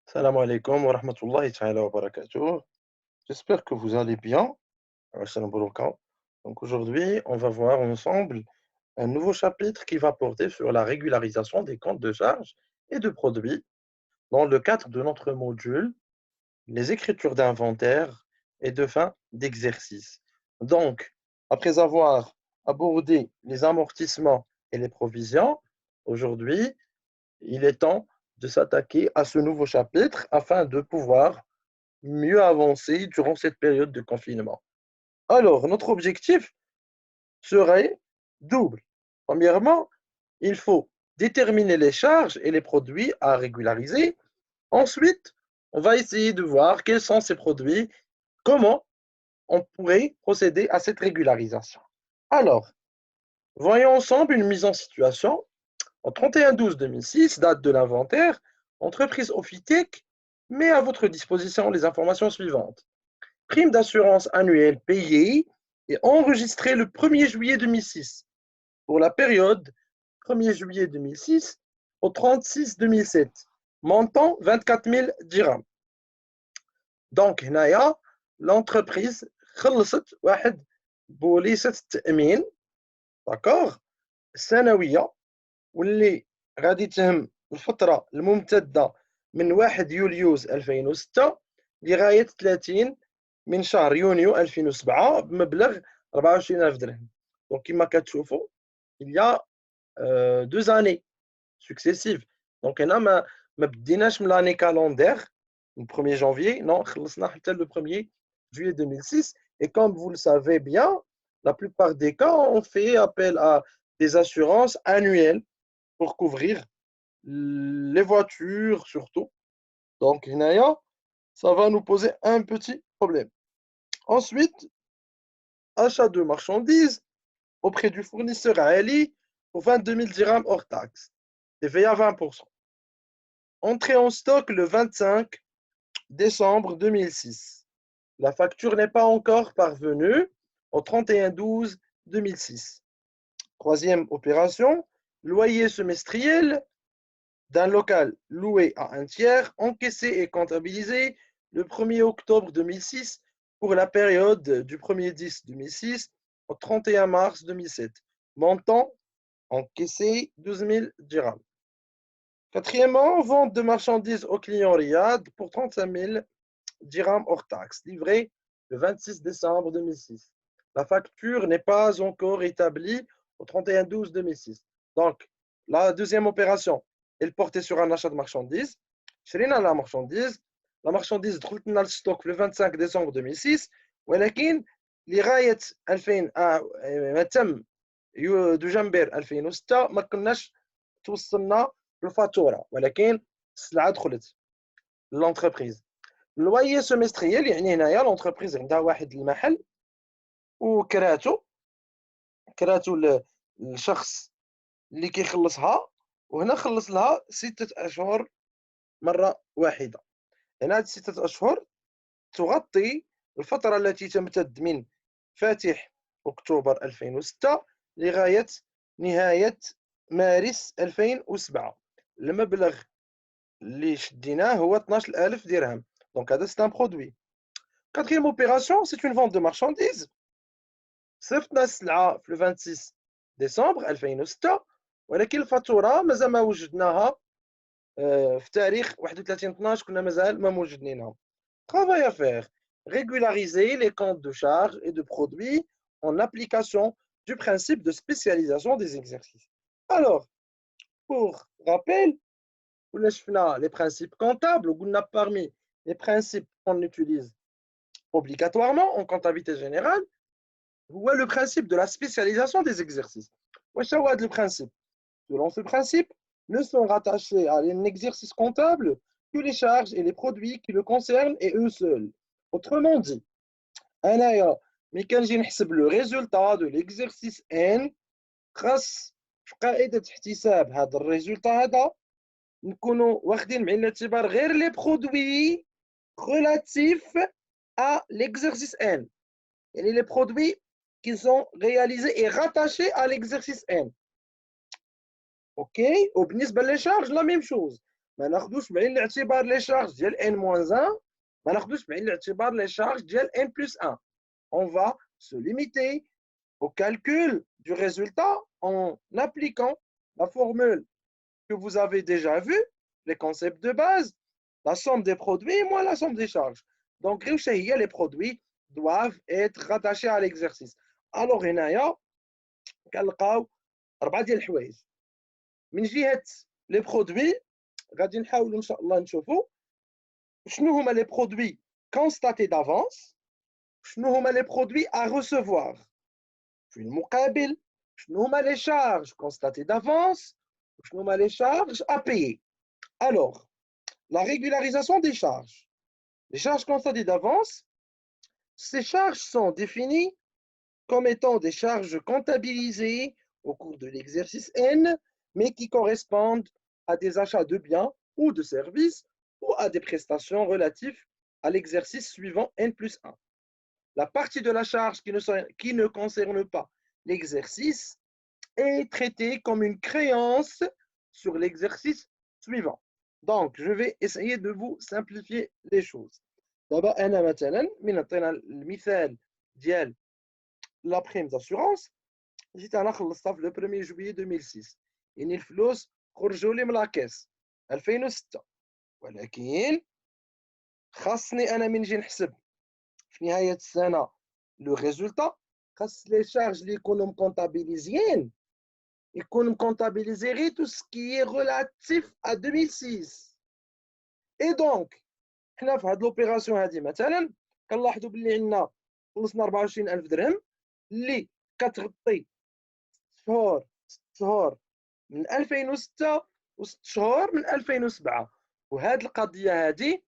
Salam alaikum wa rahmatullahi ta'ala wa barakatuh. J'espère que vous allez bien. Salam alaikum. Donc aujourd'hui, on va voir ensemble un nouveau chapitre qui va porter sur la régularisation des comptes de charges et de produits dans le cadre de notre module les écritures d'inventaire et de fin d'exercice. Donc, après avoir abordé les amortissements et les provisions, aujourd'hui, il est temps de s'attaquer à ce nouveau chapitre afin de pouvoir mieux avancer durant cette période de confinement. Alors, notre objectif serait double. Premièrement, il faut déterminer les charges et les produits à régulariser. Ensuite, on va essayer de voir quels sont ces produits, comment on pourrait procéder à cette régularisation. Alors, voyons ensemble une mise en situation. En 31/12/2006, date de l'inventaire, entreprise Ofitec met à votre disposition les informations suivantes. Prime d'assurance annuelle payée et enregistrée le 1er juillet 2006 pour la période 1er juillet 2006 au 36 2007. Montant 24 000 dirhams. Donc, هنايا l'entreprise خلصت واحد بوليصة التأمين داكوغ سنوية واللي غادي تهم الفترة الممتدة من 1 يوليوز 2006 لغاية 30 من شهر يونيو 2007 بمبلغ 24,000 درهم. Donc, كما كتشوفوا il y a deux années successives. Donc, هنا ما بديناش من l'année calendaire le 1er janvier, non, خلصنا حتى le 1er juillet 2006. Et comme vous le savez bien, la plupart des cas, on fait appel à des assurances annuelles pour couvrir les voitures surtout. Donc, هنايا, ça va nous poser un petit problème. Ensuite, achat de marchandises auprès du fournisseur à Ali pour 22 000 dirhams hors taxe, TVA à 20%. Entrée en stock le 25 décembre 2006. La facture n'est pas encore parvenue au 31/12/2006. Troisième opération, loyer semestriel d'un local loué à un tiers, encaissé et comptabilisé le 1er octobre 2006 pour la période du 1er 10 2006 au 31 mars 2007. Montant encaissé 12 000 dirhams. Quatrièmement, vente de marchandises au client Riyad pour 35 000 dirhams hors taxe, livré le 26 décembre 2006. La facture n'est pas encore établie au 31/12/2006. Donc, la deuxième opération, elle portait sur un achat de marchandises. شرينا la marchandise دخلت لنا الستوك le 25 décembre 2006 ولكن لغاية 2000 ما تم دجنبر 2006 ما كناش توصلنا الفاتورة ولكن السلعة دخلت للونتربريز. اللويي سيمستريال يعني هنايا لونتربريز عندها واحد المحل وكراتو للشخص اللي كيخلصها وهنا خلص لها 6 أشهر مرة واحدة. هنا هاد 6 أشهر تغطي الفترة التي تمتد من فاتح أكتوبر 2006 لغاية نهاية مارس 2007. المبلغ اللي شديناه هو 12,000 درهم. Donc, c'est un produit. Quatrième opération, c'est une vente de marchandises. صيفطنا السلعة في 26 ديسمبر 2006 ولكن الفاتورة مازال ما وجدناها في تاريخ 31/12 كنا مازال ما موجدينها. Travail à faire. Régulariser les comptes de charges et de produits en application du principe de spécialisation des exercices. Alors, pour rappel, on a les principes comptables, on a parmi les principes qu'on utilise obligatoirement en comptabilité générale, ou le principe de la spécialisation des exercices. Le principe. Selon ce principe, ne sont rattachés à un exercice comptable que les charges et les produits qui le concernent et eux seuls. Autrement dit, mais quand j'ai le résultat de l'exercice N, grâce à هذا الريزولتا هذا نكونوا واخدين بعين الاعتبار غير les produits relatifs à l'exercice N. يعني les produits qui sont réalisés et rattachés à l'exercice N. OK. وبالنسبة les charges, la même chose. ما ناخذوش بعين الاعتبار لي شارج ديال n moins 1 ما ناخذوش بعين الاعتبار لي شارج ديال n plus 1. On va se limiter au calcul du résultat en appliquant la formule que vous avez déjà vue, les concepts de base, la somme des produits moins la somme des charges. Donc, les produits doivent être rattachés à l'exercice. Alors, هنايا كنلقاو 4 ديال الحوايج. من جهة les produits غادي نحاولوا ان شاء الله نشوفوا شنو هما les produits constatés d'avance, شنو هما les produits à recevoir. في المقابل شنو هما les charges constatées d'avance, شنو هما les charges à payer. Alors, la régularisation des charges. Les charges constatées d'avance, ces charges sont définies comme étant des charges comptabilisées au cours de l'exercice N, mais qui correspondent à des achats de biens ou de services ou à des prestations relatives à l'exercice suivant N plus 1. La partie de la charge qui ne concerne pas l'exercice est traitée comme une créance sur l'exercice suivant. Donc, je vais essayer de vous simplifier les choses. D'abord, أنا مثلا من عطينا المثال ديال la prime d'assurance جيت انا خلصتها في لو 1 جويي 2006 يعني الفلوس خرجوا لي من لاكيس 2006 ولكن خاصني انا من نجي نحسب في نهايه السنه لو ريزولتا خاص لي شارج اللي يكونوا مكونطابيليزيين يكونوا مكونطابيليزي غير تو سكي ريلاتيف ا 2006 اي دونك حنا في هاد لوبيراسيون هادي مثلا كنلاحظوا باللي عندنا خلصنا 24000 درهم اللي كتغطي ست شهور من 2006 و6 شهور من 2007 وهاد القضيه هادي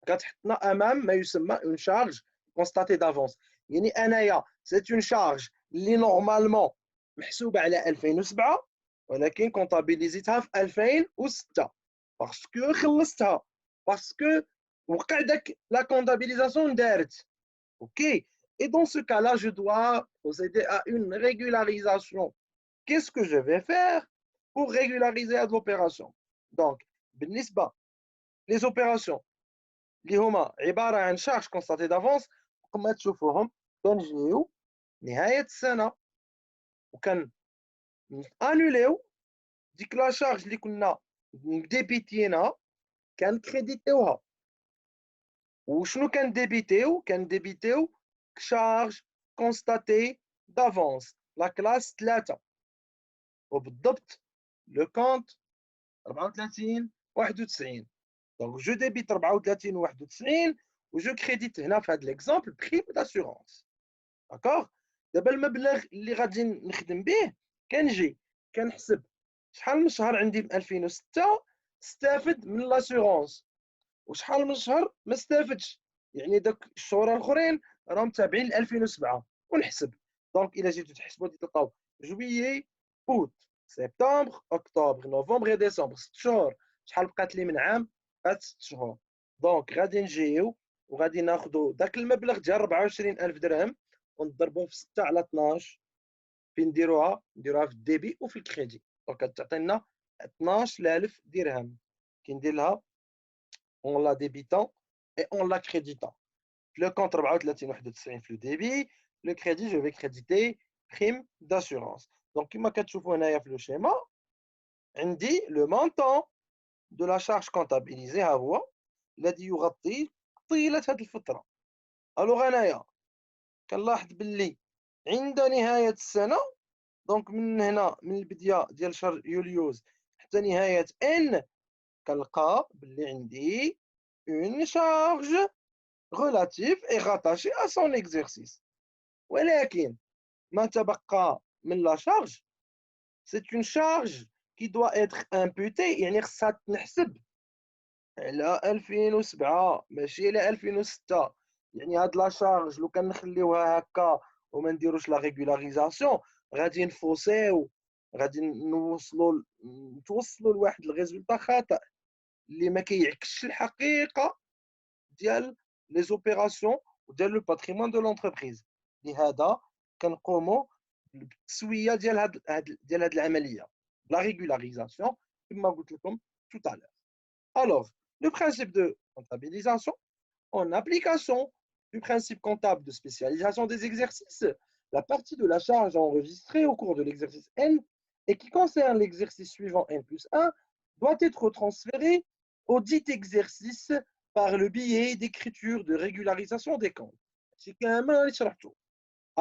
كتحطنا امام ما يسمى اون شارج كونستاتي دافونس يعني انايا سي اون شارج اللي نورمالمون محسوبه على 2007 ولكن كونطابيليزيتها في 2006 باسكو خلصتها باسكو وقع داك لا كونطابيليزاسيون دارت اوكي. Et dans ce cas-là, je dois procéder à une régularisation. Qu'est-ce que je vais faire pour régulariser l'opération? Donc, بالنسبة les opérations اللي هما عبارة عن charges constatées d'avance كما تشوفوهم كنجيو نهاية السنة وكان انوليو ديك لا شارج اللي كنا ديبيتينا كنكريديتيوها. وشنو كنديبيتيو charge constatée d'avance la classe 3 وبالضبط le compte 34 91. Donc je débite 34 91 و je crédite هنا في هذا l'exemple prime d'assurance. d'accord. دابا المبلغ اللي غادي نخدم به كنجي كنحسب شحال من شهر عندي في 2006 استافد من لاسيغونس وشحال من شهر ما استافدش يعني داك الشهور الاخرين راهم تابعين ل 2007 ونحسب. دونك الا جيتو تحسبوا تلقاو جويي اوت سبتمبر اكتوبر نوفمبر ديسمبر 6 شهور شحال بقات لي من عام بقات 6 شهور. دونك غادي نجيو وغادي ناخذوا داك المبلغ ديال 24000 درهم ونضربوه في 6 على 12 فين نديروها في الديبي وفي الكريدي. دونك كتعطينا 12000 درهم كندير لها en la débitant et en la créditant. Le compte 34 في le débit, le crédit, je vais créditer prime d'assurance. Donc, كما كتشوفوا هنايا في le schéma, عندي le montant de la charge comptabilisée ها هو الذي يغطي طيلة هذه الفترة. الوغ هنايا كنلاحظ باللي عند نهاية السنة دونك من هنا من البداية ديال شهر يوليوز حتى نهاية ان كنلقى باللي عندي une charge relative et rattachée à son exercice. ولكن ما تبقى من la charge c'est une charge qui doit être imputée يعني خصها تنحسب على 2007 ماشي على 2006. يعني هاد لا شارج لو كان نخليوها هكا وما نديروش لا ريغولاريزاسيون غادي نفوسيو غادي نتوصلوا لواحد الريزولطا خاطئ اللي ما كيعكسش الحقيقه ديال لي زوبيراسيون وديال لو باتريمون دو لونتربريز. لهذا كنقوموا بالتسويه ديال هاد العمليه لا ريغولاريزاسيون كما قلت لكم tout à l'heure. Alors, le principe de comptabilisation, en application du principe comptable de spécialisation des exercices, la partie de la charge enregistrée au cours de l'exercice N et qui concerne l'exercice suivant N plus 1 doit être transférée au dit exercice par le biais d'écriture de régularisation des comptes.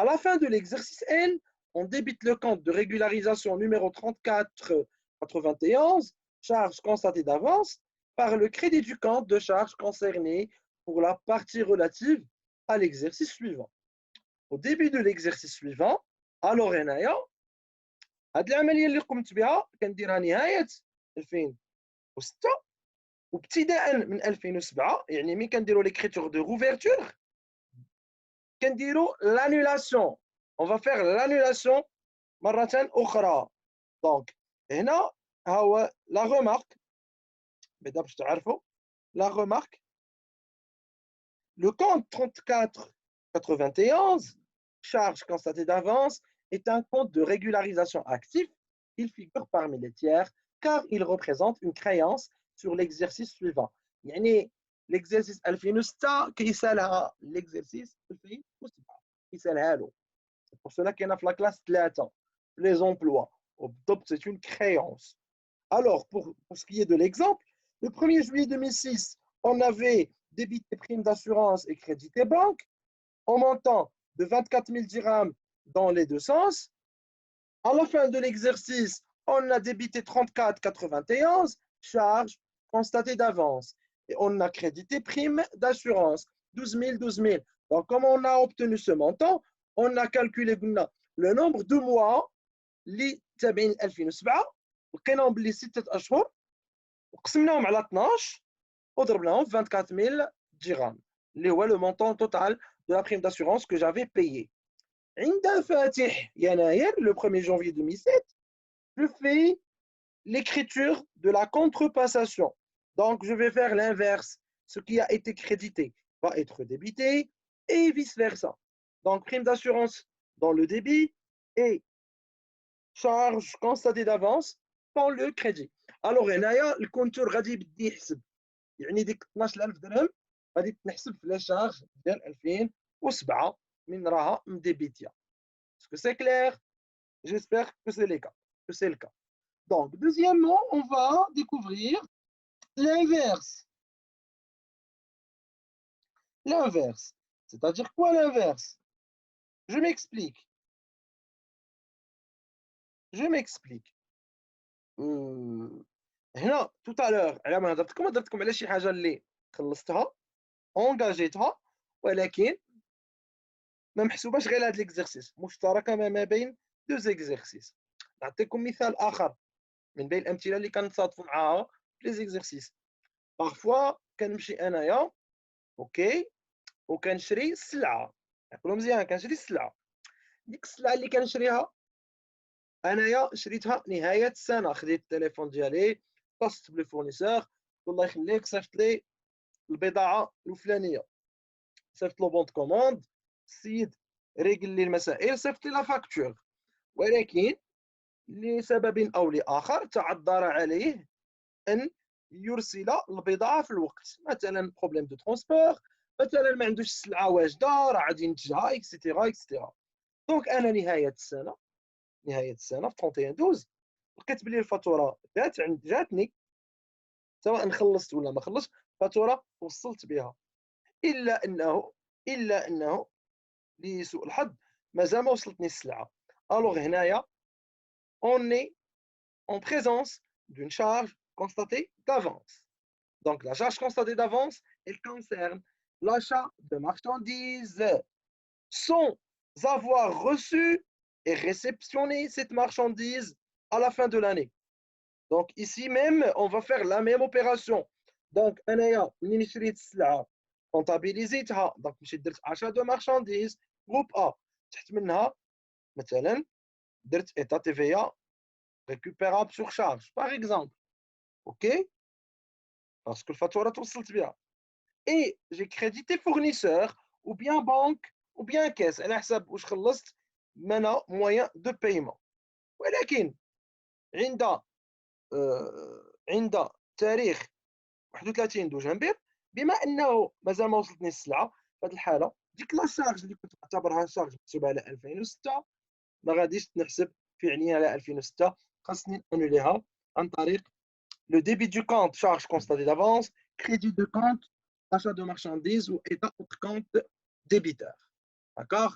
À la fin de l'exercice N, on débite le compte de régularisation numéro 3491, charge constatée d'avance, par le crédit du compte de charge concerné pour la partie relative à l'exercice suivant. Au début de l'exercice suivant, alors هنايا هاد العمليه اللي قمت بها كنديرها نهايه 2006 وابتداء من 2007 يعني ملي كنديروا ليكريتور دو روفيرتور كنديروا l'annulation. On va faire l'annulation مرة أخرى. Donc هنا ها هو la remarque بعدا باش تعرفوا la remarque. Le compte 3491, charge constatée d'avance, est un compte de régularisation actif. Il figure parmi les tiers car il représente une créance sur l'exercice suivant. يعني l'exercice 2006 كيسالها l'exercice 2007 كيسالها له. C'est pour cela qu'il y en a la classe 3 les emplois. C'est une créance. Alors, pour ce qui est de l'exemple, le 1er juillet 2006, on avait débité primes d'assurance et crédité banque en montant de 24 000 dirhams dans les deux sens. À la fin de l'exercice, on a débité 34,91, charge constatée d'avance. Et on a crédité prime d'assurance, 12 000, 12 000. Donc, comment on a obtenu ce montant? On a calculé le nombre de mois اللي تابعين 2007 لقيناهم باللي 6 اشهر وقسمناهم على 12 وضربناهم في 24000 درهم اللي هو le montant total de la prime d'assurance que j'avais payé. عند فاتح يناير le 1er janvier 2007, je fais l'écriture de la contrepassation. Donc je vais faire l'inverse. Ce qui a été crédité va être débité et vice versa. Donc prime d'assurance dans le débit et charge constatée d'avance dans le crédit. Alors هنايا الكونتور غادي يبدي يحسب يعني ديك 12000 درهم غادي تنحسب في لا شارج ديال 2007 من راها مديبيتيا. Est-ce que c'est clair? J'espère que c'est le cas. Que c'est le cas. Donc, deuxièmement, on va découvrir l'inverse. L'inverse. C'est-à-dire quoi l'inverse? Je m'explique. Je m'explique. هنا tout à l'heure على ما هضرتكم على شي حاجه اللي خلصتها انجاجيتها ولكن ما محسوباش غير هذا ليكزيرسيس مشتركه ما بين دو زيكزيرسيس. نعطيكم مثال اخر من بين الامثله اللي كنتصادفوا معاها في لي زيكزيرسيس. بارفوا كنمشي انايا اوكي وكنشري السلعه عقلوا مزيان كنشري السلعه ديك السلعه اللي كنشريها انايا شريتها نهايه السنه خديت التليفون ديالي اتصلت بالفورنيسور الله يخليك صيفط لي البضاعه الفلانيه صيفط له بونط كوموند السيد ريقل لي المسائل صيفط لي لا فاكتور ولكن لسبب او لاخر تعذر عليه ان يرسل البضاعه في الوقت مثلا بروبليم دو ترونسبور مثلا ما عندوش السلعه واجده راه غادي ينتجها اكسيتيرا اكسيتيرا. دونك انا نهايه السنه في 31 12 لقيت بلي الفاتوره جاتني سواء خلصت ولا ما خلصت فاتوره وصلت بها الا انه لسوء الحظ مازال ما وصلتني السلعه. الوغ هنايا on est en présence d'une charge constatée d'avance. Donc la charge constatée d'avance elle concerne l'achat de marchandises sans avoir reçu et réceptionné cette marchandise à la fin de l'année. Donc ici même, on va faire la même opération. Donc, أنايا منين شريت السلعة comptabiliزيتها دونك مشيت درت achat de marchandises groupe A تحت منها مثلا درت état TVA récupérable sur charge par exemple. OK parce que الفاتورة توصلت بها. Et j'ai crédité fournisseur ou bien banque ou bien caisse على حسب واش خلصت منا moyen de paiement. ولكن عند تاريخ 31 دجنبر. بما انه مازال ما وصلتني السلعه في هذه الحاله، ديك لا شارج اللي كنت معتبرها شارج محسوبه على 2006 ما غاديش تنحسب فعليا على 2006. خاصني انوليها عن طريق le débit du compte charge constatée d'avance, crédit de compte achat de marchandises ou état autre compte débiteur. D'accord?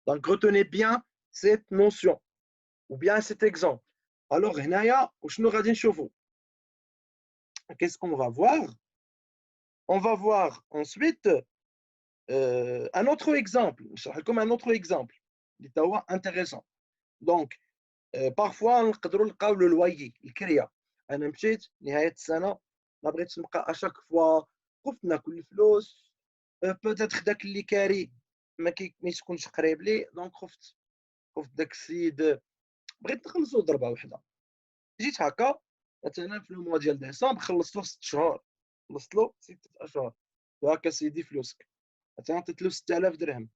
Donc retenez bien cette notion ou bien cet exemple. Alors هنايا وشنو غادي نشوفوا؟ Qu'est-ce qu'on va voir? On va voir ensuite un autre exemple. Comme un autre exemple اللي هو intéressant. Donc parfois نقدروا نلقاو لو لوايي الكريه. انا مشيت نهايه السنه ما بغيتش نبقى اشاك فوا خفت ناكل الفلوس. بوتيتر داك اللي كاري ما يكونش قريب لي، دونك خفت داك السيد بغيت نخلصو ضربه واحده. جيت هكا مثلا في الموا ديال ديسمبر خلصتو 6 شهور، خلصت له 6 اشهر. وهكا سيدي فلوسك مثلا عطيت له 6000 درهم،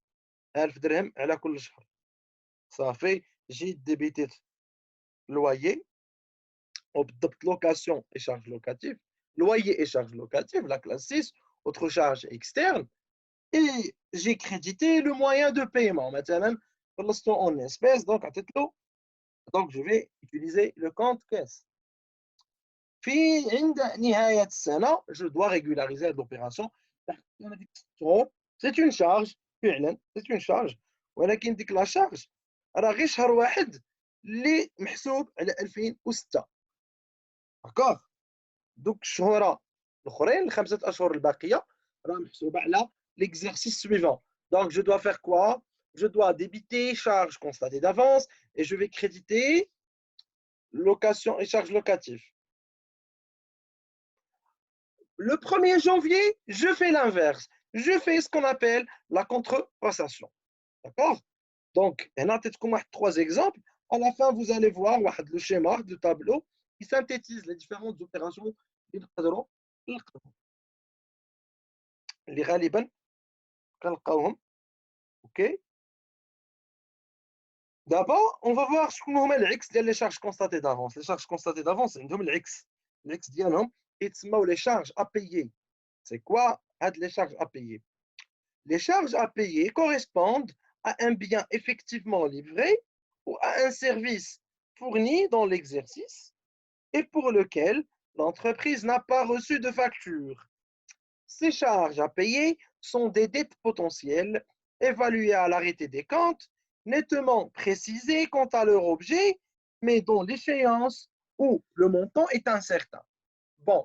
1000 درهم على كل شهر. صافي جيت ديبيتيت لوايي وبالضبط location et charges locatives, loyer et charges locatives, la classe 6, autre charge externe, et j'ai crédité le moyen de paiement. Maintenant, pour l'instant en espèces, donc je vais utiliser le compte caisse. Puis, je dois régulariser l'opération. C'est une charge, c'est une charge, ولكن ديك لا شارج راه غير شهر واحد اللي محسوب على 2006. داكوغ. دوك الشهورة الأخرين الخمسة أشهر الباقية راه محسوبة على l'exercice suivant. Donc je dois faire quoi? Je dois débiter charges constatées d'avance et je vais créditer location et charges locatives. Le 1er janvier, je fais l'inverse. Je fais ce qu'on appelle la contrepassation. D'accord? Donc, on a trois exemples. À la fin, vous allez voir le schéma de tableau qui synthétise les différentes opérations اللي غالبا كنلقاوهم. اوكي دابا on va voir شكون هما العكس ديال لي شارج كونستاتي دافونس. لي شارج كونستاتي دافونس عندهم العكس ديالهم كيتسموا لي شارج ا payer. C'est quoi هاد les charges à payer? Les charges à payer correspondent à un bien effectivement livré ou à un service fourni dans l'exercice et pour lequel l'entreprise n'a pas reçu de facture. Ces charges à payer sont des dettes potentielles évaluées à l'arrêté des comptes, nettement précisées quant à leur objet, mais dont l'échéance ou le montant est incertain. Bon,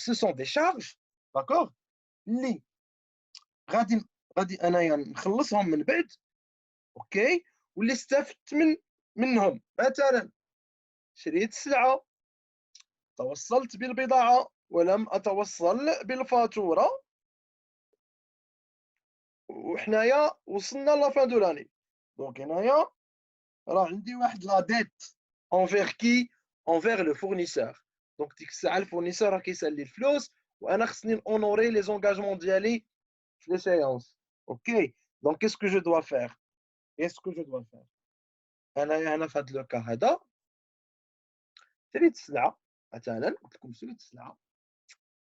ce sont des charges, d'accord, اللي غادي انايا نخلصهم من بعد. اوكي واللي استفدت منهم. مثلا شريت السلعه، توصلت بالبضاعة ولم أتوصل بالفاتورة، وحنايا وصلنا لافان دو لاني. دونك هنايا راه عندي واحد لا ديت انفير كي؟ انفير لو فورنيسور. دونك ديك الساعة الفورنيسور راه كيسالي الفلوس وانا خصني اونوري لي زونغاجمون ديالي في لي سيونس. اوكي دونك كيسكو جو دوا فير؟ انايا هنا في هذا لو كا هذا شريت السلعة. مثلا قلت لكم شريت السلعة.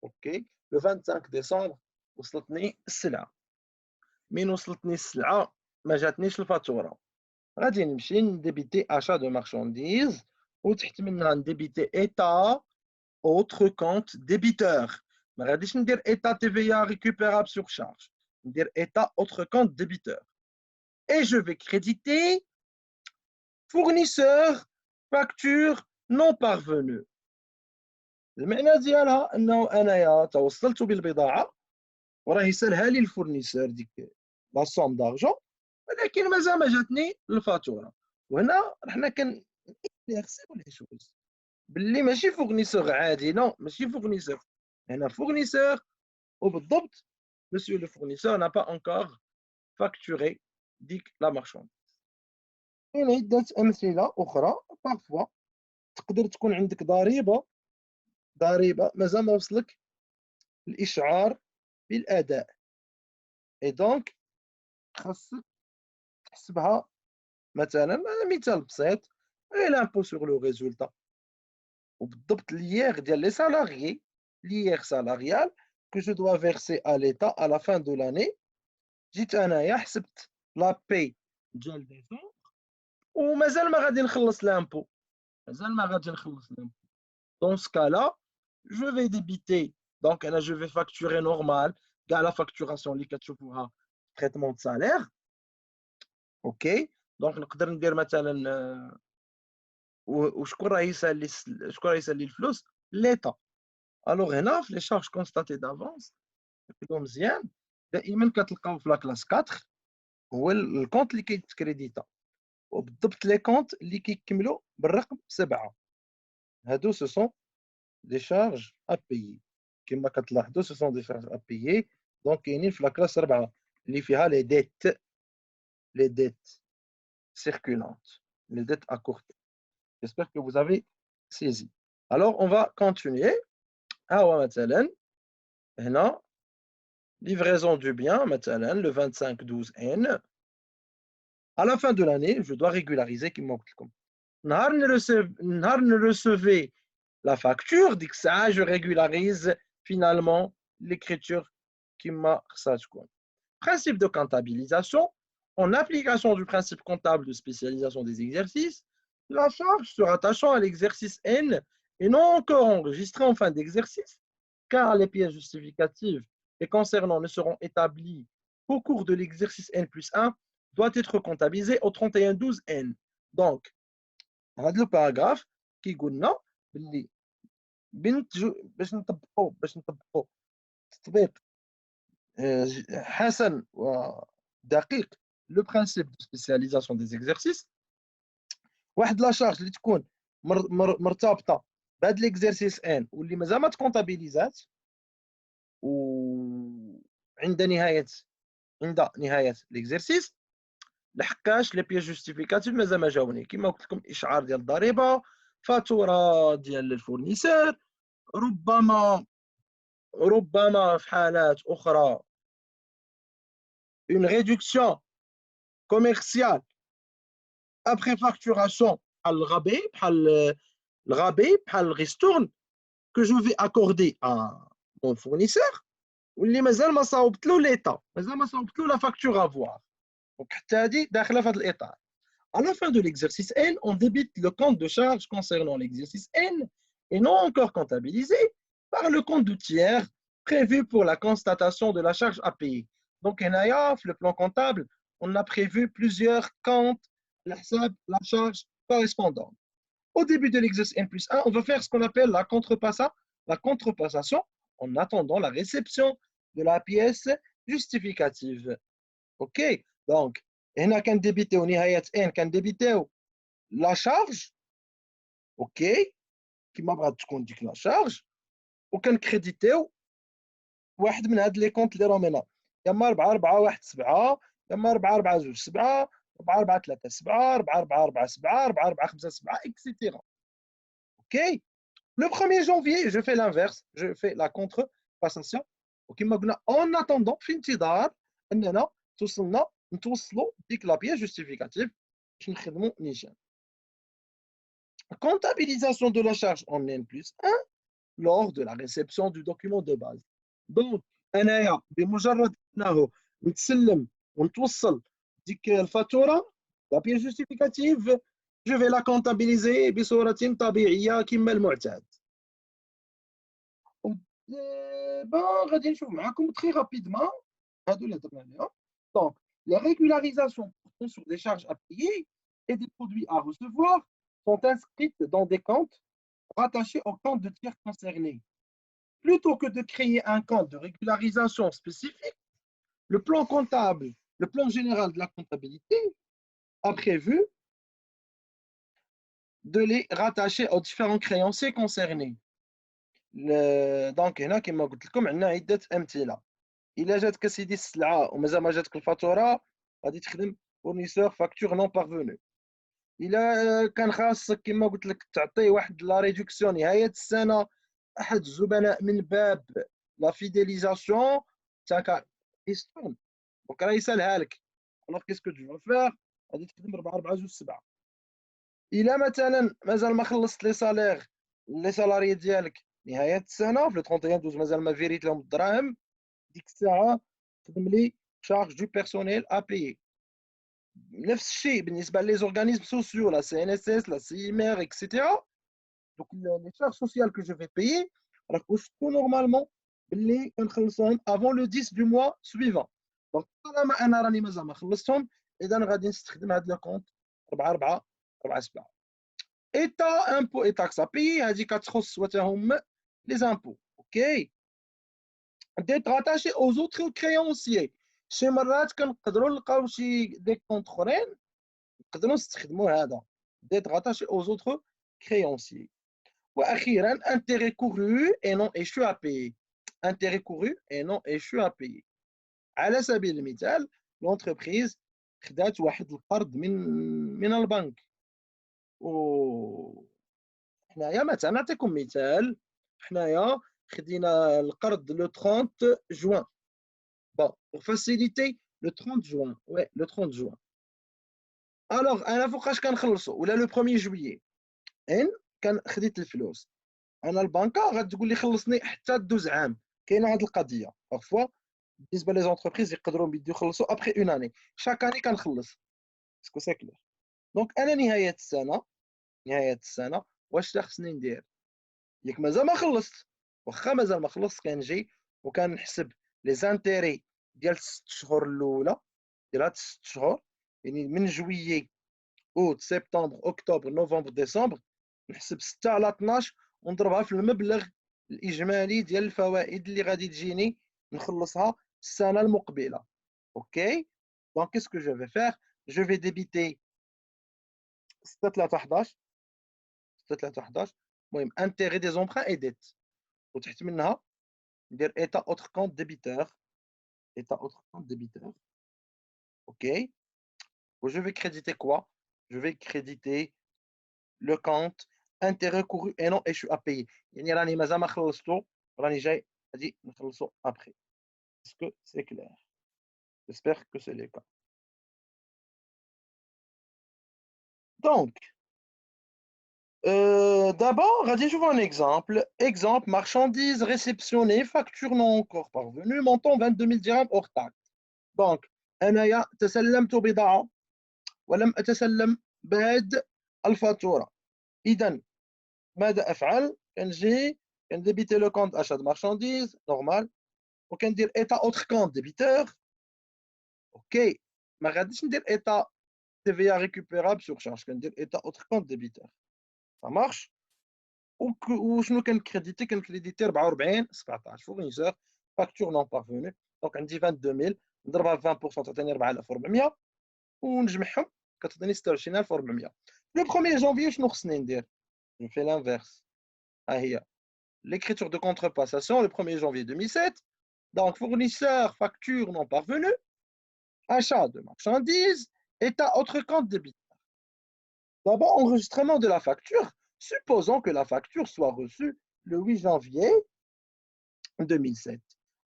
اوكي لو 25 ديسمبر وصلتني السلعه. من وصلتني السلعه ما جاتنيش الفاتوره، غادي نمشي نديبيتي اشا دو مارشانديز وتحت منها نديبيتي ايتا اوتر كونت ديبيتور. ما غاديش ندير ايتا تي في ا ريكوبيرابل سور شارج، ندير ايتا اوتر كونت ديبيتور. اي جو في كريديتي فورنيسور فاكتور نون بارفونو. المعنى ديالها انه انايا توصلت بالبضاعه وراه يسالها لي الفورنيسور ديك لا سوم دارجون، ولكن مازال ما جاتني الفاتوره. وهنا حنا كنغسلوا لي شوز باللي ماشي فورنيسور عادي، نو ماشي فورنيسور، هنا فورنيسور وبالضبط مسيو لو فورنيسور n'a pas encore facturé ديك لا مارشوند. كاين عده امثله اخرى. بارفوا تقدر تكون عندك ضريبه مازال ما وصلك الاشعار بالاداء، اي دونك خاصك تحسبها. مثلا مثال بسيط، لامبو سور لو ريزولتا. وبالضبط l'IR ديال les salariés, l'IR salarial que je dois verser à l'État à la fin de l'année. جيت أنايا حسبت la paie ديال ديسمبر ومازال ما غادي نخلص l'impôt. مازال ما غادي نخلص l'impôt. Dans ce cas-là, je vais débiter. Donc là, je vais facturer normal. كاع la facturation اللي كتشوفوها traitement de salaire. OK. Donc نقدر ندير مثلا وشكون راه يسالي شكون راه يسالي الفلوس؟ l'État. الوغ هنا في لي شارج كونستاتي دافونس كتبداو مزيان دائما كتلقاو في لا كلاس 4 هو الكونت اللي كيتكريديتا وبالضبط لي كونت اللي كيكملوا بالرقم 7 هادو سو سون دي شارج ا بايي كما كتلاحظوا سو سون دي شارج ا بايي دونك كاينين في لا كلاس 4 اللي فيها لي ديت سيركولانت les dettes à court terme. J'espère que vous avez saisi. Alors, on va continuer. مثلا هنا livraison du bien مثلا le 25/12/N. À la fin de l'année, je dois régulariser كما قلت لكم. نهار recevez la facture, ديك الساعة je régularise finalement l'écriture كما خصها تكون. Principe de comptabilisation. En application du principe comptable de spécialisation des exercices, la charge se rattachant à l'exercice N est non encore enregistrée en fin d'exercice, car les pièces justificatives et concernant ne seront établies qu'au cours de l'exercice N plus 1, doit être comptabilisée au 31/12/N. Donc, هذا الباراغراف كيقول لنا باللي باش نطبقوا تطبيق حسن ودقيق لو برانسيب دو سبيسياليزاسيون دي زيكزارسيس واحد لا شارج اللي تكون مرتبطه بهذا ليكزارسيس ان واللي مازال ما تكونتابيليزات وعند نهايه ليكزارسيس لحقاش لي بيس جوستيفيكاتيف مازال ما جاوني كما قلت لكم اشعار ديال الضريبه فاتوره ديال الفورنيسور ربما في حالات اخرى une réduction commerciale après facturation بحال الغابي بحال الريستورن que je vais accorder à mon fournisseur واللي مازال ما صاوبت له ليطا مازال ما صاوبت له لا فاكتور افوار دونك حتى هذه داخله في هذا الاطار. À la fin de l'exercice N, on débite le compte de charge concernant l'exercice N et non encore comptabilisé par le compte de tiers prévu pour la constatation de la charge à payer. Donc, le plan comptable, on a prévu plusieurs comptes, la charge correspondante. Au début de l'exercice N plus 1, on va faire ce qu'on appelle la contrepassation en attendant la réception de la pièce justificative. OK? Donc, هنا كنديبيتيو نهاية ان كنديبيتيو لا شارج اوكي كما بغات تكون ديك لا شارج وكنكريديتيو واحد من هاد لي كونت اللي راهم هنا يا اما 4/4/1/7 يا اما 4/4/2/7 4/4/3/7 4/4/4/7 4/4/5/7 etc. اوكي le 1er janvier je fais l'inverse je fais la contrepassation وكما قلنا en attendant في انتظار اننا نتوصلوا ديك لا بيس جوستيفيكاتيف باش نخدموا نيشان. Comptabilisation de la charge en N plus 1 lors de la réception du document de base. Donc انايا بمجرد انه نتسلم ونتوصل ديك الفاتوره لا بيس جوستيفيكاتيف جو في لا كونتابيليزي بصوره طبيعيه كما المعتاد. دابا غادي نشوف معكم تري رابيدمون هادو اللي هضرنا عليهم. Donc, les régularisations portant sur des charges à payer et des produits à recevoir sont inscrites dans des comptes rattachés au compte de tiers concernés. Plutôt que de créer un compte de régularisation spécifique, le plan comptable, le plan général de la comptabilité a prévu de les rattacher aux différents créanciers concernés. Donc, هنا كما قلت لكم عندنا عدة أمثلة. إلا جاتك سيدي السلعة ومازال ما جاتك الفاتورة غادي تخدم فورنيسور فاكتور نون بارفونو. إلا كان خاصك كما قلت لك تعطيه واحد لا ريدكسيون نهاية السنة أحد الزبناء من باب لا فيديليزاسيون تاع ريستورن دونك راه يسالها لك. الوغ كيسكو تو فو فيغ غادي تخدم 4/4/2/7. إلا مثلا مازال ما خلصت لي سالير لي سالاريي ديالك نهايه السنه في 31 12 مازال ما فيريت لهم الدراهم، ديك الساعه خدم لي شارج دو بيرسونيل ا بيي. نفس الشيء بالنسبه لي زورغانيزم سوسيو، لا سي ان اس اس، لا سي ام ار اكسيتيرا. دوك لي شارج سوسيال كو جو في بايي راك واش تكون نورمالمون باللي كنخلصهم افون لو 10 دو موا سويفون. دونك طالما انا راني مازال ما خلصتهم، اذا غادي نستخدم هذا لو كونت 4 4 4 7. ايتا امبو اي تاكس ا بايي، هذه كتخص وتهم لي زامبو. اوكي، ديت راتاشي او زوتر كريونسيي. شي مرات كنقدروا نلقاو شي دي كونت اخرين نقدروا نستخدموا هذا ديت راتاشي او زوتر كريونسيي. واخيرا intérêt couru et non échu à payer. intérêt couru et non échu à payer. على سبيل المثال لونتربريز خدات واحد القرض من البنك، و حنايا مثلا نعطيكم مثال، حنايا خدينا القرض لو 30 جوان. بون فاسيليتي لو 30 جوان، وي لو 30 جوان. الوغ انا فوقاش كنخلصوا ولا لو 1 جويي ان كان خديت الفلوس، انا البنكه غتقول لي خلصني حتى دوز عام. كاينه هذه القضيه بارفوا بالنسبه لي زونتربريز يقدروا يبداو يخلصوا ابخي اون اني، شاك اني كنخلص اسكو سي كلير. دونك انا نهايه السنه، نهايه السنه واش خصني ندير؟ ياك مازال ما خلصت، واخا مازال ما خلصت كنجي وكنحسب لي زانتيري ديال 6 شهور الاولى، ديال هاد 6 شهور، يعني من جويي اوت سبتمبر اكتوبر نوفمبر ديسمبر، نحسب 6 على 12 ونضربها في المبلغ الاجمالي ديال الفوائد اللي غادي تجيني نخلصها السنه المقبله. اوكي، دونك كيسكو جو في فير؟ جو في ديبيتي 6 3 11، 6 3 11 المهم انتيغي دي زومبران اي ديت، وتحت منها ندير ايتا اوتر كونت ديبيتور، ايتا اوتر كونت ديبيتور. اوكي، و جو في كريديتي كوا؟ جو في كريديتي لو كونت intérêt couru et non échu à payer. يعني راني مازال ما خلصتو، راني جاي غادي نخلصو ابخي. اسكو سي كلير؟ جيسبر كو سي لو كا. دونك d'abord غادي نشوفو ان اكزامبل. اكزامبل marchandise réceptionnée, facture non encore parvenue, montant 22 000 dirhams hors taxe. دونك انايا تسلمت بضاعه ولم اتسلم بعد الفاتوره، اذا ماذا افعل؟ كنجي كنديبيتي لو كونت اشات مارشانديز نورمال، وكندير ايتا اوتر كونت ديبيتور. اوكي، ما غاديش ندير ايتا تي في ا ريكوبيرابل سور شارج، كندير ايتا اوتر كونت ديبيتور. ça marche. وشنو كنكريديتي؟ كنكريديتي 44 17 فورنيسور فاكتور نون بارفوني. دونك عندي 22000 نضربها ب 20% تعطيني 4400 ونجمعهم كتعطيني 26400. لو 1 جونفي شنو خصني ندير؟ جو في لانفيرس. ها هي l'écriture de contrepassation le 1er janvier 2007. Donc, fournisseur, facture non parvenue, achat de marchandises, état autre compte débiteur. D'abord, enregistrement de la facture. Supposons que la facture soit reçue le 8 janvier 2007.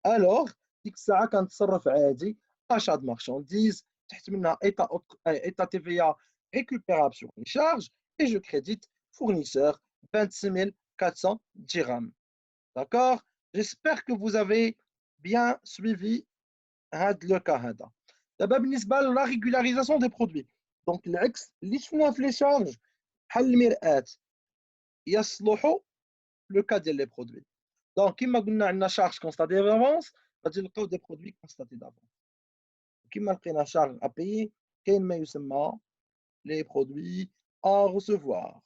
Alors, ديك الساعة كنتصرف عادي achat de marchandises, تحت منها état TVA récupérable sur les charges et je crédite fournisseur 26 400 dirhams. D'accord? J'espère que vous avez bien suivi le cas هذا. دابا بالنسبة لا régularisation des produits. دونك العكس اللي شفناه في لي شارج بحال المرآة يصلحوا لو كا ديال لي برودوي. دونك كما قلنا عندنا شارج كونستاتي دافونس، غادي نلقاو دي برودوي كونستاتي دافونس. كما لقينا شارج ا بيي كاين ما يسمى لي برودوي ا ريسيفوار.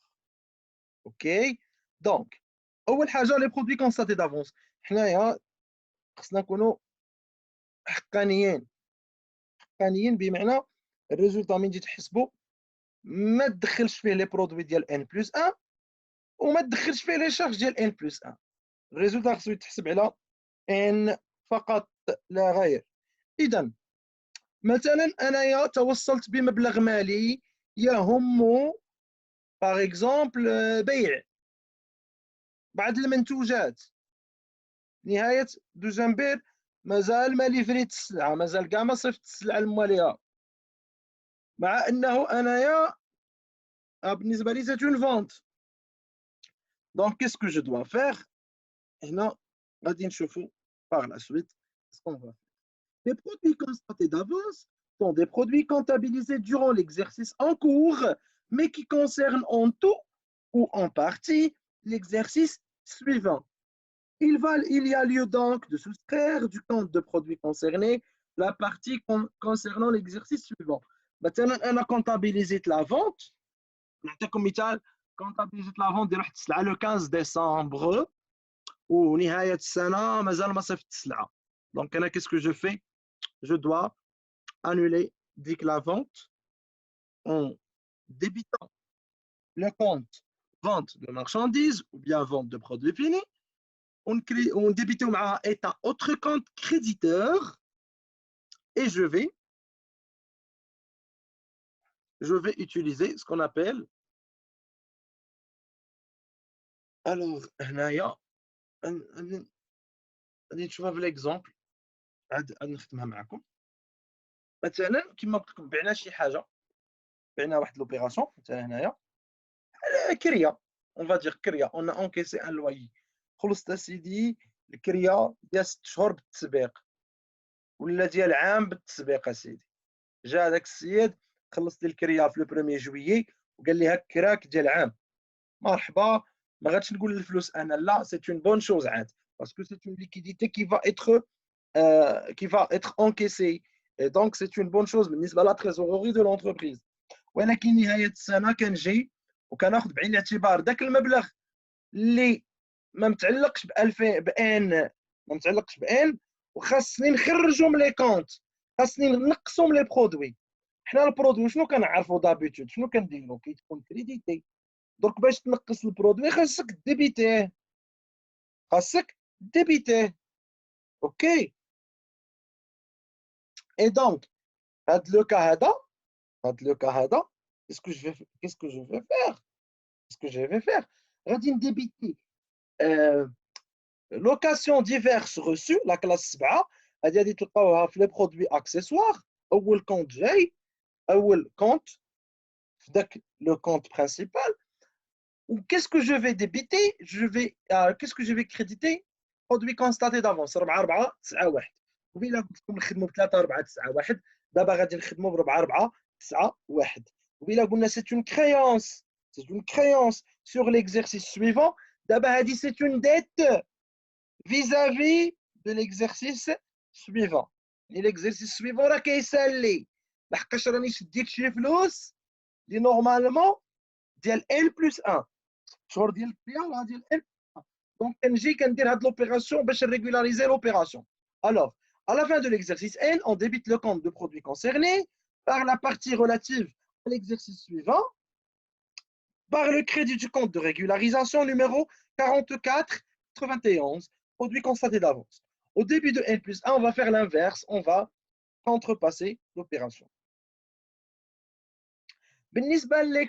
اوكي، دونك اول حاجه لي برودوي كونستاتي دافونس، حنايا خصنا نكونوا حقانيين. حقانيين بمعنى الريزولتا من تجي تحسبوا ما تدخلش فيه لي برودوي ديال ان بلس 1 وما تدخلش فيه لي شارج ديال ان بلس 1. الريزولتا خصو يتحسب على ان فقط لا غير. اذا مثلا انايا توصلت بمبلغ مالي يهم باغ اكزومبل بيع بعض المنتوجات نهايه دجنبير، مازال ما ليفريت السلعه، مازال كاع ما صيفط السلعه لمواليها، مع انه انايا بالنسبه لي سيت اون فونت. Donc, qu'est-ce que je dois faire? Et là, غادي نشوفوا par la suite ce qu'on va faire. Les produits constatés d'avance sont des produits comptabilisés durant l'exercice en cours, mais qui concernent en tout ou en partie l'exercice suivant. Il y a lieu donc de soustraire du compte de produits concernés la partie concernant l'exercice suivant. مثلا انا comptabilisé la vente. نعطيكم مثال. comptabilisé la vente ديال واحد السلعه le 15 ديسمبر ونهايه السنه مازال ما صيفط السلعه. Donc انا qu'est-ce que je fais? Je dois annuler ديك la vente en débitant le compte vente de marchandises ou bien vente de produits finis. On débite مع état autre compte créditeur et je vais utiliser ce qu'on appelle. Alors هنايا غادي نشوفها في l'exemple عاد نختمها معكم. مثلا كما قلت لكم بعنا شي حاجه بعنا واحد لوبيراسيون مثلا هنايا كريا on va dire كريا on a encaissé un loyer خلصت اسيدي الكريا ديال 6 شهور بالتسبيق ولا ديال عام بالتسبيق اسيدي جا هذاك السيد خلص لي الكريا في لو 1 جويي وقال لي هاك كراك ديال عام مرحبا ما غاديش نقول الفلوس انا لا سي اون بون شوز عاد باسكو سي اون ليكيديتي qui va être encaissée et donc c'est une bonne chose بالنسبه لا تريزوري دو لونتربريز ولكن نهايه السنه كنجي وكناخذ بعين الاعتبار ذاك المبلغ اللي ما متعلقش ب 2000 بان ما متعلقش بان وخاصني نخرجهم لي كونت خاصني نقصهم لي برودوي حنا البرودوي شنو كنعرفوا دابيتود شنو كنديروا كيتكون كريديتي درك باش تنقص البرودوي خاصك ديبيتيه اوكي اي دونك هاد لو كا هذا qu'est-ce que je vais faire غادي نديبيتي لوكاسيون ديفيرس ريسو لا كلاس 7 غادي تلقاوها في لي برودوي اكسيسوار اول كونت جاي اول كونت في داك لو كونت برينسيبال qu'est-ce que je vais débiter qu'est-ce que je vais créditer produit constaté d'avance 4 4 9 1 وبلا قلت لكم نخدموا ب 3 4 9 1 دابا غادي نخدموا ب 4 4 9 1 وبلا قلنا c'est une créance sur l'exercice suivant دابا هذه c'est une dette vis-à-vis de l'exercice suivant l'exercice suivant راه كيسالي لحقاش راني شديت شي فلوس اللي نورمالمون ديال L plus 1 شهور ديال الكريا راه ديال L. Donc كنجي كندير هاد l'opération باش régulariser l'opération. Alors à la fin de l'exercice N on débite le compte de produit concerné par la partie relative à l'exercice suivant par le crédit du compte de régularisation numéro 44 91 produit constaté d'avance. Au début de N plus 1 on va faire l'inverse, on va contrepasser l'opération. بالنسبة les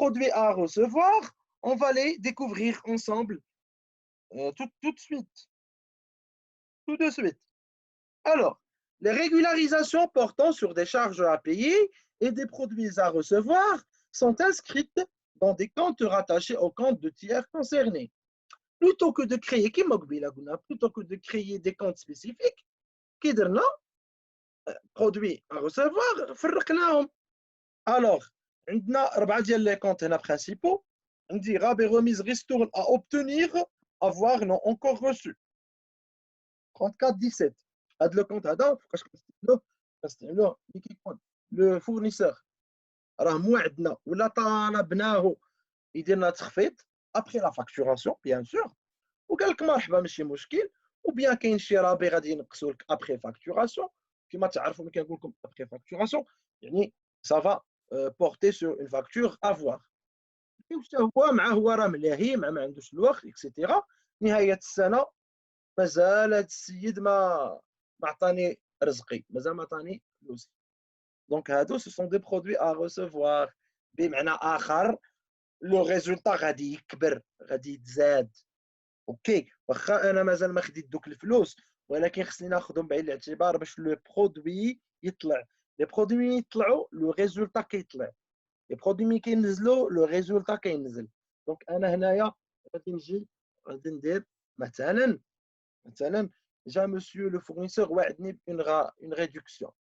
produits à recevoir, on va les découvrir ensemble tout de suite. Tout de suite. Alors, les régularisations portant sur des charges à payer et des produits à recevoir sont inscrites dans des comptes rattachés au compte de tiers concernés. Plutôt que de créer, plutôt que de créer des comptes spécifiques, produits à recevoir, فرقناهم. Alors, on a 4 les comptes principaux. On dit rabais remise ristourne à obtenir, avoir non encore reçu. 34 17. هذا le compte هذا فاش كنستعملوه اللي كيكون لو فورنيسور راه موعدنا ولا طالبناه يدير لنا تخفيض ابخي لا فاكتوراسيون بيان سور وقال لك مرحبا ماشي مشكل وبيان كاين شي رابي غادي ينقصوا لك ابخي فاكتوراسيون كما تعرفوا ملي كنقول لكم ابخي فاكتوراسيون يعني سافا porter sur une facture à voir. هو مع هو راه ملاهي مع ما عندوش الوقت اكسيتيرا نهايه السنه مازال هذا السيد ما عطاني رزقي مازال ما عطاني فلوسي دونك هادو سو سون دي برودوي ا ريسيفوار بمعنى اخر لو ريزولتا غادي يكبر غادي يتزاد اوكي واخا انا مازال ما خديت دوك الفلوس ولكن خصني ناخذهم بعين الاعتبار باش لو برودوي يطلع لي برودوي يطلعوا لو ريزولتا كيطلع لي برودوي ملي كينزلوا لو ريزولتا كينزل دونك انا هنايا غادي نجي غادي ندير مثلا جا مسيو لو فورنيسور واعدني اون ريدكسيون.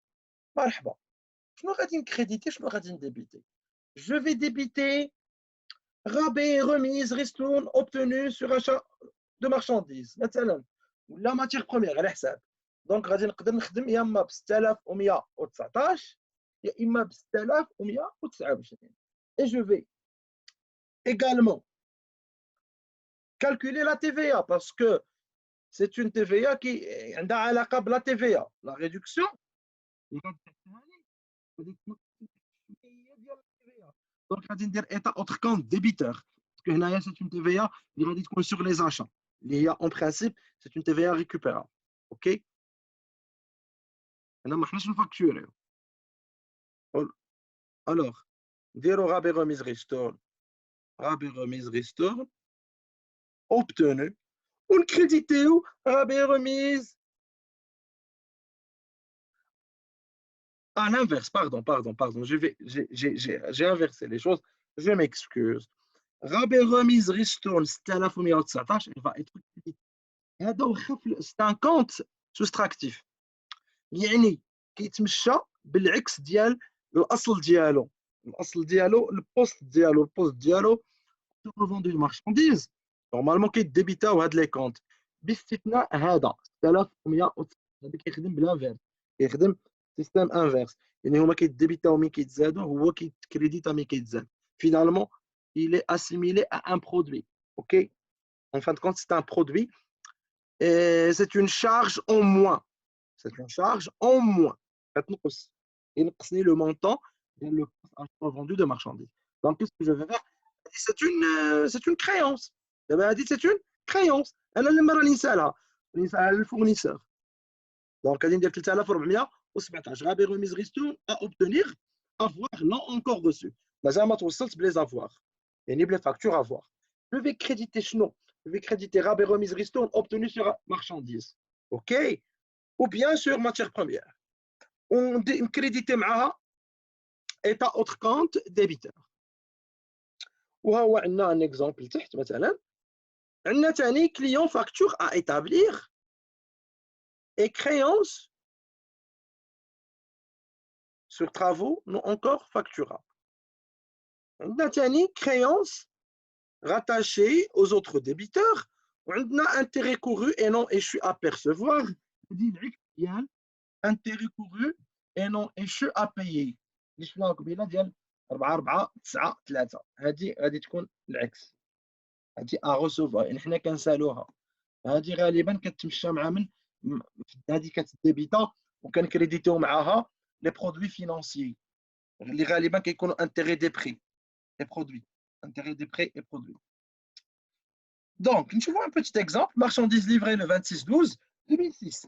مرحبا، شنو غادي نكريديتي شنو غادي نديبيتي؟ جو في ديبيتي rabais, remise, ristourne obtenue sur achat de marchandises مثلا، ولا ماتيغ بروميير على حساب. دونك غادي نقدر نخدم يا اما ب 6119 يا اما ب 6129. Et je vais également calculer la TVA parce que c'est une TVA qui عندها علاقه بلا TVA. La réduction دونك غادي ندير ايتا اوتر كونت ديبيتور باسكو هنايا سي اون تي في اللي غادي تكون سور لي زاشا اللي هي اون برانسيب سي اون تي في ريكوبيرا. اوكي، هنا ما حناش نفاكتوريو. الوغ نديرو رابي ريميز ريستورن، رابي ريميز ريستورن اوبتونو، ونكريديتيو رابي ريميز à l'inverse. Pardon, j'ai inversé les choses, je m'excuse. رابي ريميز ريستورن 6119 il va être هذا واخا سي ان كونت سوستراكتيف، يعني كيتمشى بالعكس ديال الاصل ديالو. البوست ديالو فوندو دو مارشانديز نورمالمون كيديبيتاو هاد لي كونت باستثناء هذا 6100. هذا كيخدم بالانفيرس، كيخدم سيستيم انفيرس، يعني هما كيديبيتاو ملي كيتزادوا، هو كيتكريديتا ملي كيتزاد. فينالمون il est assimilé à un produit. OK, en fin de compte c'est un produit et c'est une charge en moins. C'est une charge en moins. Il le montant de le vendu de marchandises. Donc, qu'est-ce que je vais faire? C'est une créance. C'est une créance. Elle a le fournisseur. Donc, il y a 3417 rabais remise ristourne à obtenir, avoir, non encore reçu. Mais ça m'a trouvé les avoir. Et ni les factures à voir. Je vais créditer non. Je vais créditer rabais remise ristourne obtenu sur marchandises. OK? Ou bien sur matière première. On crédite معها état autre compte débiteur. وهو عندنا un exemple تحت مثلا عندنا ثاني client facture à établir et créance sur travaux non encore facturable. عندنا ثاني créance rattachée aux autres débiteurs وعندنا intérêt couru et non échu à percevoir. intérêt couru et non échu à payer. اللي شفناها قبيله ديال 4 4 9 3 هذه غادي تكون العكس. هذه اغوسوفا يعني حنا كنسالوها. هذه غالبا كتمشى مع من هذه كتديبيتا وكنكريديتيو معاها لي برودوي فينانسيي اللي غالبا كيكونوا انتيغي دي بري لي برودوي انتيغي دي بري اي برودوي. دونك نشوفوا un petit exemple. Marchandise livrée le 26/12/2006.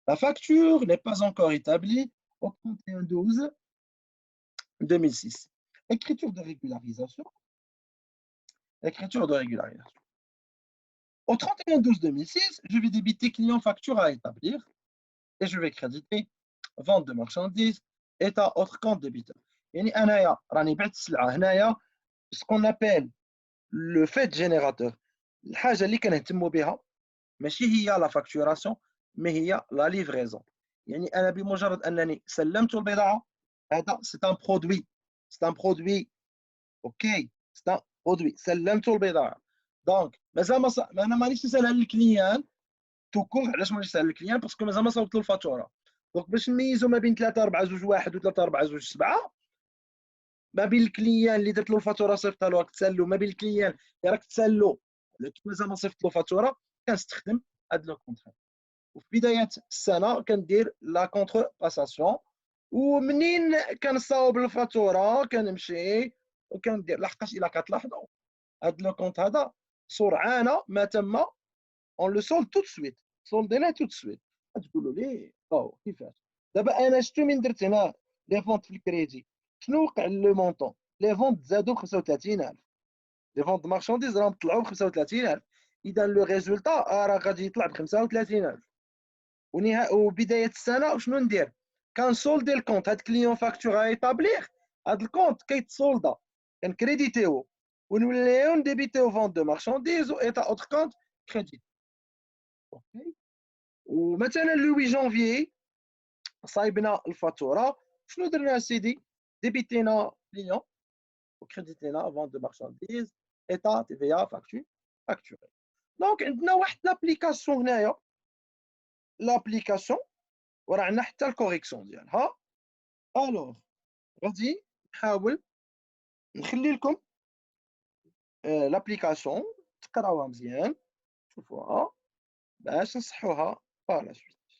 La facture n'est pas encore établie au 31/12/2006. Écriture de régularisation. Écriture de régularisation. Au 31/12/2006, je vais débiter client facture à établir et je vais créditer vente de marchandises, état autre compte débiteur. يعني أنايا راني بعت السلعة هنايا ce qu'on appelle le fait générateur. الحاجة اللي كنهتموا بها ماشي هي لا فاكتوراسيون مي هي لا ليفريزون. يعني أنا بمجرد أنني سلمت البضاعة هذا سي ان برودوي. اوكي سي ان برودوي سلمت البضاعة. دونك مازال ما انا مانيش نسالها للكليان توكور. علاش مانيش نسال للكليان؟ باسكو مازال ما صوبت له الفاتوره. دونك باش نميزوا ما بين 3 4 2 1 و 3 4 2 7 ما بين الكليان اللي درت له الفاتوره صيفطها له راك تسالو، ما بين الكليان اللي راك تسالو مازال ما صيفط له فاتوره، كنستخدم هاد لو كونترا. وفي بدايه السنه كندير لا كونتر باساسيون ومنين كنصاوب الفاتوره كنمشي وكندير لحقاش الا كتلاحظوا هاد لو كونت هذا سرعان ما تم اون لو سولد تو سويت سولديناه تو سويت. تقولوا لي كيفاش دابا انا شفتو من درت هنا لي فونت في الكريدي شنو وقع لو مونطون؟ لي فونت زادوا ب 35000. لي فونت مارشانديز راهم طلعوا ب 35000. اذا لو ريزولتا راه غادي يطلع ب 35000. وبدايه السنه شنو ندير؟ كنسولدي الكونت. هاد كليون فاكتور ايطابليغ هاد الكونت كيتسولدا كنكريديتيو ونوليو نديبيتيو فونت دو مارشانديز وايتا اوتر كونت كريديت. اوكي. ومثلا لو 8 جونفيي صايبنا الفاتوره، شنو درنا سيدي؟ ديبيتينا كليون وكريديتينا فونت دو مارشانديز ايتا تي في ا فاكتوري. دونك عندنا واحد لابليكاسيون هنايا، لابليكاسيون وراه عندنا حتى الكوريكسيون ديالها. الوغ غادي نحاول نخلي لكم لابليكاسيون تقراوها مزيان، تشوفوها باش نصحوها par la suite.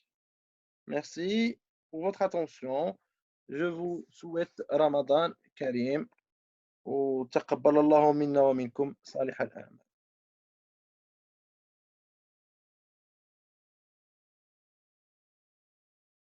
Merci pour votre attention. Je vous souhaite Ramadan Karim وتقبل الله منا ومنكم صالح الأعمال.